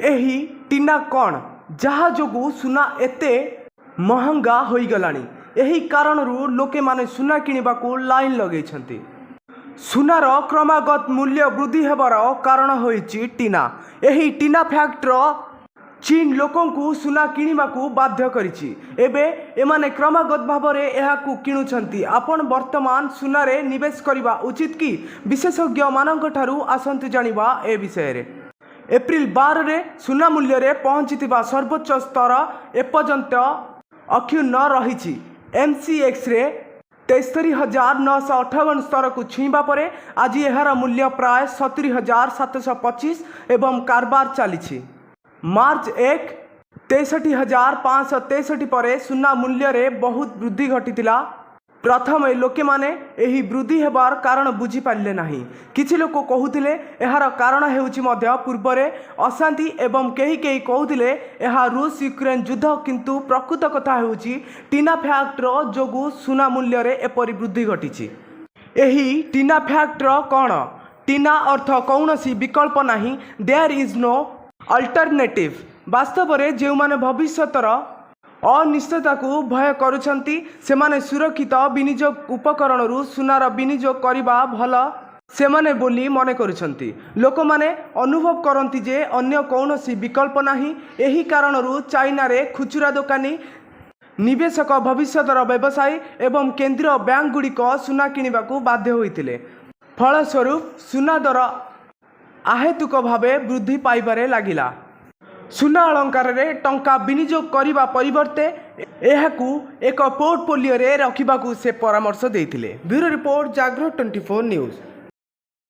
एही टीना कौन जहा जोगु सुना एते महंगा होईगलानी। एही कारणरू लोके माने सुना किनिबाकू लाइन लगेइछंती। सुनार क्रमागत मूल्य वृद्धि हेबार कारण होइछि टीना। एही टीना फैक्टर चीन लोकंकु सुना किनिबाकू बाध्य करिछि। एबे एमाने क्रमागत भावरे एहाकू किणुछंती। आपण वर्तमान सुनारे निवेश करिबा उचित कि विशेषज्ञ मानक ठारू आसंतु जानिबा ए विषय रे। एप्रिल 12 रे सुना मूल्य रे पहुंचितिबा सर्वोच्च स्तर एपर्यंत अक्षुण्ण रहिछि। एमसीएक्स रे 73,958 स्तर को छुईबा परे आज एहार मूल्य प्राय 70,725 एवं कारबार चली। मार्च 1 63,563 पर सुना मूल्य रे बहुत वृद्धि घटी। प्रथम लोके माने एही वृद्धि हेबार कारण बुझी पारिले नाही। किछि लोक कहूतिले एहार कारण हेउछि मध्य पूर्वरे अशांति एवं केही केही कहूतिले एहा रूस यूक्रेन युद्ध, किंतु प्रकृत कथा हेउछि टीना फैक्टर जोगु सुना मूल्य रे एपरि वृद्धि घटिछि। एही टीना फैक्टर कौन? टीना अर्थ कौनसी विकल्प नाही, देयर इज नो अल्टरनेटिव। वास्तव में जो माने भविष्यतर अनिश्चितता को भय करुछंती सेमाने सुरक्षित विनियोग उपकरण रु सुनार विनियोग करिबा भल सेमाने बोली मने करुछंती। लोक माने अनुभव करंती जे अन्य कौनसी विकल्प नाही। एही कारण रु चाइना रे खुचुरा दुकानी, निवेशक, भविष्यतर व्यवसायी एवं केंद्रीय बैंक गुड़िक सुना किनिबाकू बाध्य होइतिले। फलस्वरूप सुना दर आहेतुक भावे वृद्धि पाइबारे लागिला। सुना अलंकार रे टंका विनियोग करिबा परिवर्ते एहाकू एक पोर्टफोलियो रे रखिबाकू से परामर्श देइतिले। ब्यूरो रिपोर्ट, जागरण 24 न्यूज।